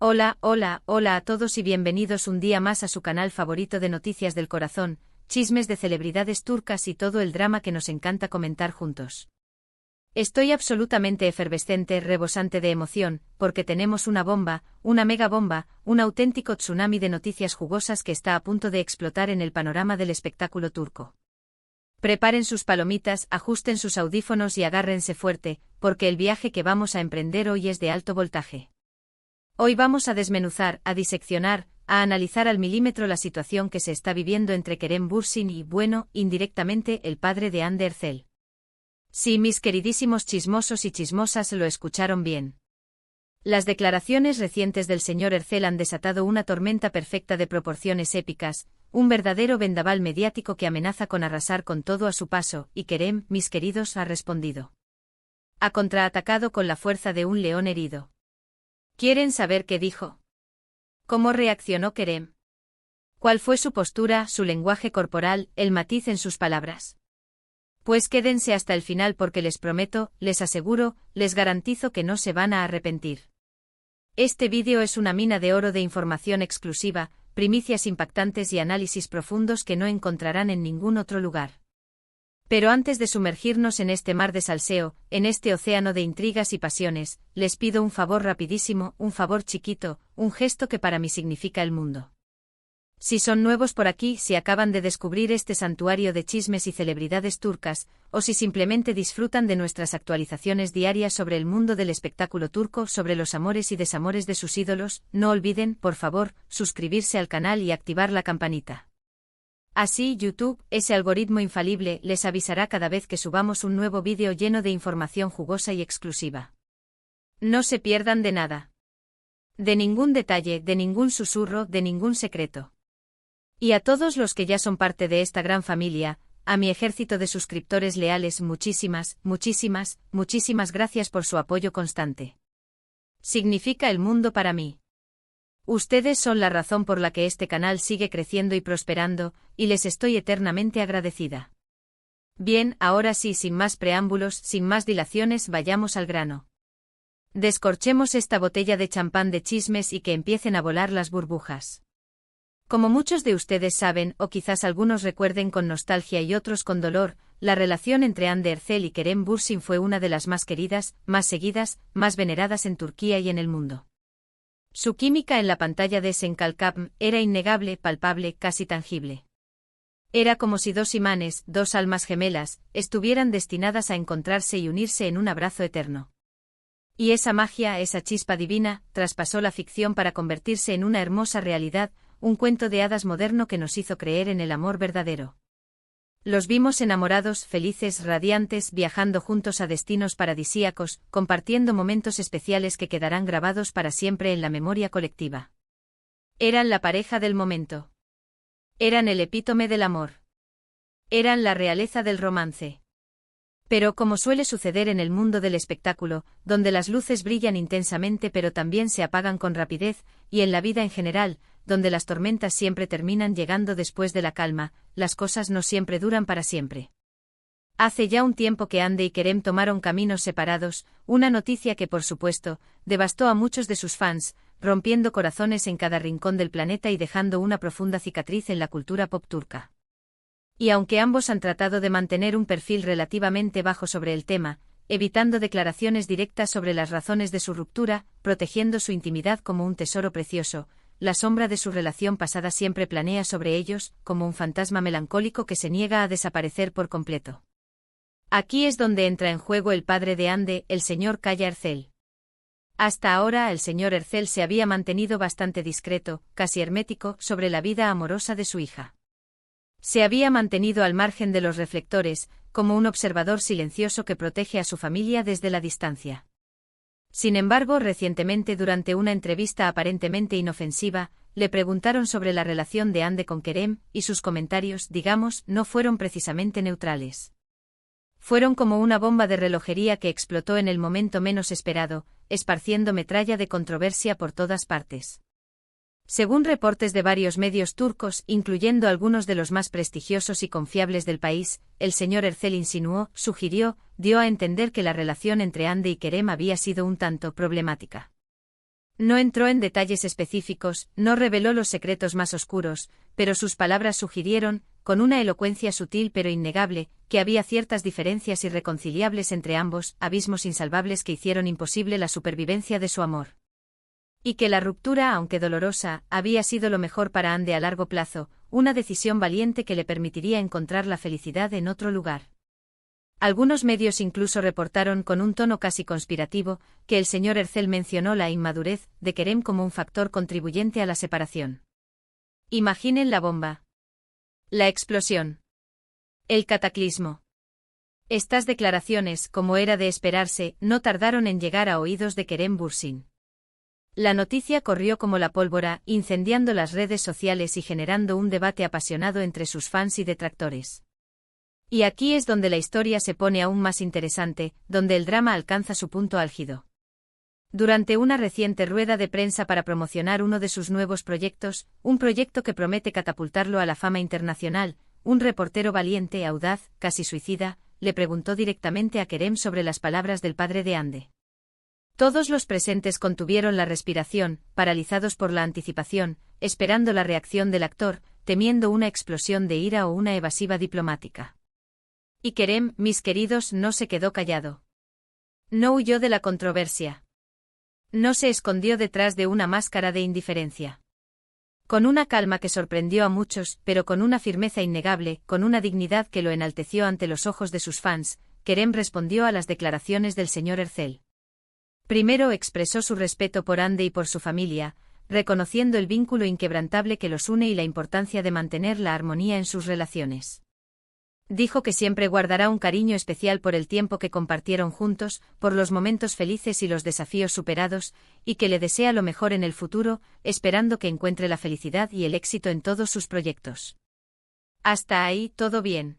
Hola, hola, hola a todos y bienvenidos un día más a su canal favorito de noticias del corazón, chismes de celebridades turcas y todo el drama que nos encanta comentar juntos. Estoy absolutamente efervescente, rebosante de emoción, porque tenemos una bomba, una mega bomba, un auténtico tsunami de noticias jugosas que está a punto de explotar en el panorama del espectáculo turco. Preparen sus palomitas, ajusten sus audífonos y agárrense fuerte, porque el viaje que vamos a emprender hoy es de alto voltaje. Hoy vamos a desmenuzar, a diseccionar, a analizar al milímetro la situación que se está viviendo entre Kerem Bürsin y, bueno, indirectamente, el padre de Hande Erçel. Sí, mis queridísimos chismosos y chismosas lo escucharon bien. Las declaraciones recientes del señor Erçel han desatado una tormenta perfecta de proporciones épicas, un verdadero vendaval mediático que amenaza con arrasar con todo a su paso, y Kerem, mis queridos, ha respondido. Ha contraatacado con la fuerza de un león herido. ¿Quieren saber qué dijo? ¿Cómo reaccionó Kerem? ¿Cuál fue su postura, su lenguaje corporal, el matiz en sus palabras? Pues quédense hasta el final porque les prometo, les aseguro, les garantizo que no se van a arrepentir. Este vídeo es una mina de oro de información exclusiva, primicias impactantes y análisis profundos que no encontrarán en ningún otro lugar. Pero antes de sumergirnos en este mar de salseo, en este océano de intrigas y pasiones, les pido un favor rapidísimo, un favor chiquito, un gesto que para mí significa el mundo. Si son nuevos por aquí, si acaban de descubrir este santuario de chismes y celebridades turcas, o si simplemente disfrutan de nuestras actualizaciones diarias sobre el mundo del espectáculo turco, sobre los amores y desamores de sus ídolos, no olviden, por favor, suscribirse al canal y activar la campanita. Así YouTube, ese algoritmo infalible, les avisará cada vez que subamos un nuevo vídeo lleno de información jugosa y exclusiva. No se pierdan de nada. De ningún detalle, de ningún susurro, de ningún secreto. Y a todos los que ya son parte de esta gran familia, a mi ejército de suscriptores leales, muchísimas, muchísimas, muchísimas gracias por su apoyo constante. Significa el mundo para mí. Ustedes son la razón por la que este canal sigue creciendo y prosperando, y les estoy eternamente agradecida. Bien, ahora sí, sin más preámbulos, sin más dilaciones, vayamos al grano. Descorchemos esta botella de champán de chismes y que empiecen a volar las burbujas. Como muchos de ustedes saben, o quizás algunos recuerden con nostalgia y otros con dolor, la relación entre Hande Erçel y Kerem Bürsin fue una de las más queridas, más seguidas, más veneradas en Turquía y en el mundo. Su química en la pantalla de Senkalkam era innegable, palpable, casi tangible. Era como si dos imanes, dos almas gemelas, estuvieran destinadas a encontrarse y unirse en un abrazo eterno. Y esa magia, esa chispa divina, traspasó la ficción para convertirse en una hermosa realidad, un cuento de hadas moderno que nos hizo creer en el amor verdadero. Los vimos enamorados, felices, radiantes, viajando juntos a destinos paradisíacos, compartiendo momentos especiales que quedarán grabados para siempre en la memoria colectiva. Eran la pareja del momento. Eran el epítome del amor. Eran la realeza del romance. Pero como suele suceder en el mundo del espectáculo, donde las luces brillan intensamente pero también se apagan con rapidez, y en la vida en general, donde las tormentas siempre terminan llegando después de la calma, las cosas no siempre duran para siempre. Hace ya un tiempo que Hande y Kerem tomaron caminos separados, una noticia que por supuesto, devastó a muchos de sus fans, rompiendo corazones en cada rincón del planeta y dejando una profunda cicatriz en la cultura pop turca. Y aunque ambos han tratado de mantener un perfil relativamente bajo sobre el tema, evitando declaraciones directas sobre las razones de su ruptura, protegiendo su intimidad como un tesoro precioso, la sombra de su relación pasada siempre planea sobre ellos, como un fantasma melancólico que se niega a desaparecer por completo. Aquí es donde entra en juego el padre de Hande, el señor Kaya Erçel. Hasta ahora el señor Erçel se había mantenido bastante discreto, casi hermético, sobre la vida amorosa de su hija. Se había mantenido al margen de los reflectores, como un observador silencioso que protege a su familia desde la distancia. Sin embargo, recientemente durante una entrevista aparentemente inofensiva, le preguntaron sobre la relación de Hande con Kerem, y sus comentarios, digamos, no fueron precisamente neutrales. Fueron como una bomba de relojería que explotó en el momento menos esperado, esparciendo metralla de controversia por todas partes. Según reportes de varios medios turcos, incluyendo algunos de los más prestigiosos y confiables del país, el señor Erçel insinuó, sugirió, dio a entender que la relación entre Hande y Kerem había sido un tanto problemática. No entró en detalles específicos, no reveló los secretos más oscuros, pero sus palabras sugirieron, con una elocuencia sutil pero innegable, que había ciertas diferencias irreconciliables entre ambos, abismos insalvables que hicieron imposible la supervivencia de su amor. Y que la ruptura, aunque dolorosa, había sido lo mejor para Anne a largo plazo, una decisión valiente que le permitiría encontrar la felicidad en otro lugar. Algunos medios incluso reportaron con un tono casi conspirativo que el señor Ercel mencionó la inmadurez de Kerem como un factor contribuyente a la separación. Imaginen la bomba. La explosión. El cataclismo. Estas declaraciones, como era de esperarse, no tardaron en llegar a oídos de Kerem Bürsin. La noticia corrió como la pólvora, incendiando las redes sociales y generando un debate apasionado entre sus fans y detractores. Y aquí es donde la historia se pone aún más interesante, donde el drama alcanza su punto álgido. Durante una reciente rueda de prensa para promocionar uno de sus nuevos proyectos, un proyecto que promete catapultarlo a la fama internacional, un reportero valiente, audaz, casi suicida, le preguntó directamente a Kerem sobre las palabras del padre de Ande. Todos los presentes contuvieron la respiración, paralizados por la anticipación, esperando la reacción del actor, temiendo una explosión de ira o una evasiva diplomática. Y Kerem, mis queridos, no se quedó callado. No huyó de la controversia. No se escondió detrás de una máscara de indiferencia. Con una calma que sorprendió a muchos, pero con una firmeza innegable, con una dignidad que lo enalteció ante los ojos de sus fans, Kerem respondió a las declaraciones del señor Ercel. Primero expresó su respeto por Ande y por su familia, reconociendo el vínculo inquebrantable que los une y la importancia de mantener la armonía en sus relaciones. Dijo que siempre guardará un cariño especial por el tiempo que compartieron juntos, por los momentos felices y los desafíos superados, y que le desea lo mejor en el futuro, esperando que encuentre la felicidad y el éxito en todos sus proyectos. Hasta ahí, todo bien.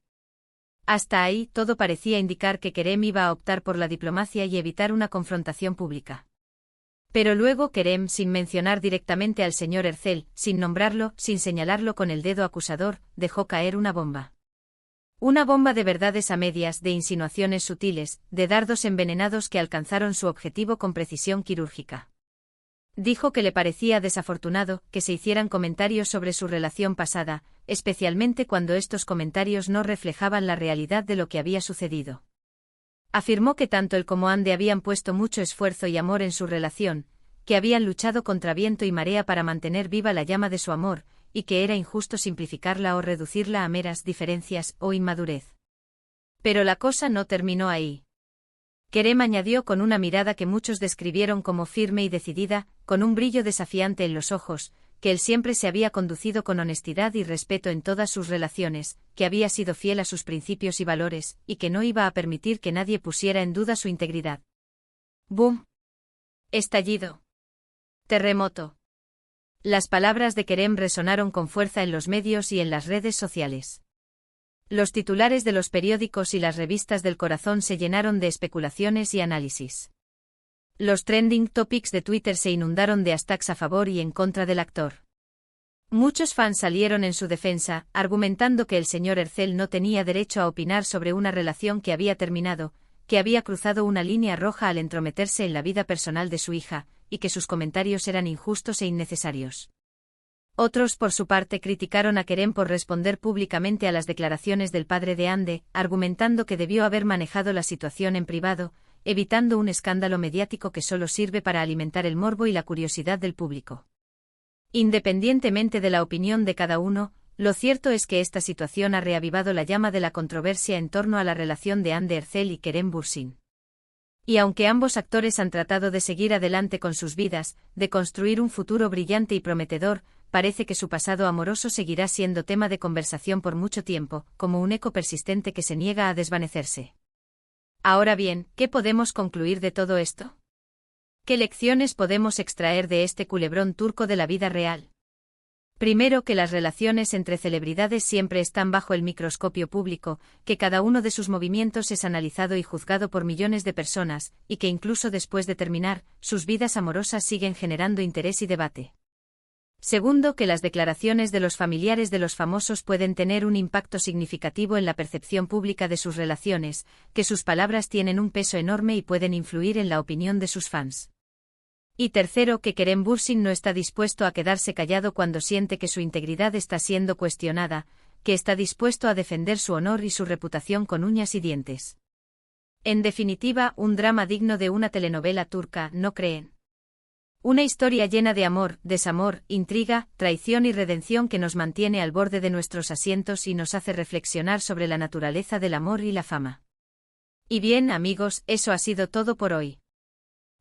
Hasta ahí, todo parecía indicar que Kerem iba a optar por la diplomacia y evitar una confrontación pública. Pero luego Kerem, sin mencionar directamente al señor Ercel, sin nombrarlo, sin señalarlo con el dedo acusador, dejó caer una bomba. Una bomba de verdades a medias, de insinuaciones sutiles, de dardos envenenados que alcanzaron su objetivo con precisión quirúrgica. Dijo que le parecía desafortunado que se hicieran comentarios sobre su relación pasada, especialmente cuando estos comentarios no reflejaban la realidad de lo que había sucedido. Afirmó que tanto él como Ande habían puesto mucho esfuerzo y amor en su relación, que habían luchado contra viento y marea para mantener viva la llama de su amor, y que era injusto simplificarla o reducirla a meras diferencias o inmadurez. Pero la cosa no terminó ahí. Kerem añadió con una mirada que muchos describieron como firme y decidida, con un brillo desafiante en los ojos, que él siempre se había conducido con honestidad y respeto en todas sus relaciones, que había sido fiel a sus principios y valores, y que no iba a permitir que nadie pusiera en duda su integridad. ¡Bum! Estallido. Terremoto. Las palabras de Kerem resonaron con fuerza en los medios y en las redes sociales. Los titulares de los periódicos y las revistas del corazón se llenaron de especulaciones y análisis. Los trending topics de Twitter se inundaron de hashtags a favor y en contra del actor. Muchos fans salieron en su defensa, argumentando que el señor Ercel no tenía derecho a opinar sobre una relación que había terminado, que había cruzado una línea roja al entrometerse en la vida personal de su hija, y que sus comentarios eran injustos e innecesarios. Otros, por su parte, criticaron a Kerem por responder públicamente a las declaraciones del padre de Ande, argumentando que debió haber manejado la situación en privado, evitando un escándalo mediático que solo sirve para alimentar el morbo y la curiosidad del público. Independientemente de la opinión de cada uno, lo cierto es que esta situación ha reavivado la llama de la controversia en torno a la relación de Ande Ercel y Kerem Bürsin. Y aunque ambos actores han tratado de seguir adelante con sus vidas, de construir un futuro brillante y prometedor, parece que su pasado amoroso seguirá siendo tema de conversación por mucho tiempo, como un eco persistente que se niega a desvanecerse. Ahora bien, ¿qué podemos concluir de todo esto? ¿Qué lecciones podemos extraer de este culebrón turco de la vida real? Primero, que las relaciones entre celebridades siempre están bajo el microscopio público, que cada uno de sus movimientos es analizado y juzgado por millones de personas, y que incluso después de terminar, sus vidas amorosas siguen generando interés y debate. Segundo, que las declaraciones de los familiares de los famosos pueden tener un impacto significativo en la percepción pública de sus relaciones, que sus palabras tienen un peso enorme y pueden influir en la opinión de sus fans. Y tercero, que Kerem Bürsin no está dispuesto a quedarse callado cuando siente que su integridad está siendo cuestionada, que está dispuesto a defender su honor y su reputación con uñas y dientes. En definitiva, un drama digno de una telenovela turca, ¿no creen? Una historia llena de amor, desamor, intriga, traición y redención que nos mantiene al borde de nuestros asientos y nos hace reflexionar sobre la naturaleza del amor y la fama. Y bien, amigos, eso ha sido todo por hoy.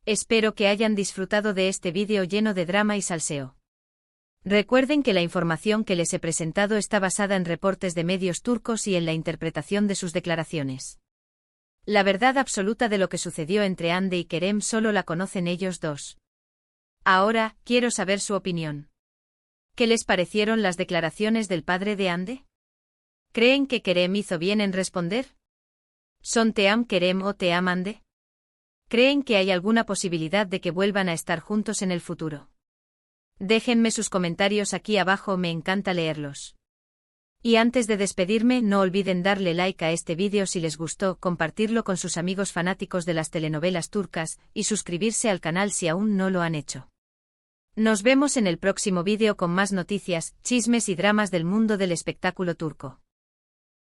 Espero que hayan disfrutado de este vídeo lleno de drama y salseo. Recuerden que la información que les he presentado está basada en reportes de medios turcos y en la interpretación de sus declaraciones. La verdad absoluta de lo que sucedió entre Hande y Kerem solo la conocen ellos dos. Ahora, quiero saber su opinión. ¿Qué les parecieron las declaraciones del padre de Hande? ¿Creen que Kerem hizo bien en responder? ¿Son Team Kerem o Team Hande? ¿Creen que hay alguna posibilidad de que vuelvan a estar juntos en el futuro? Déjenme sus comentarios aquí abajo, me encanta leerlos. Y antes de despedirme, no olviden darle like a este vídeo si les gustó, compartirlo con sus amigos fanáticos de las telenovelas turcas, y suscribirse al canal si aún no lo han hecho. Nos vemos en el próximo vídeo con más noticias, chismes y dramas del mundo del espectáculo turco.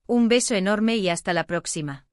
Un beso enorme y hasta la próxima.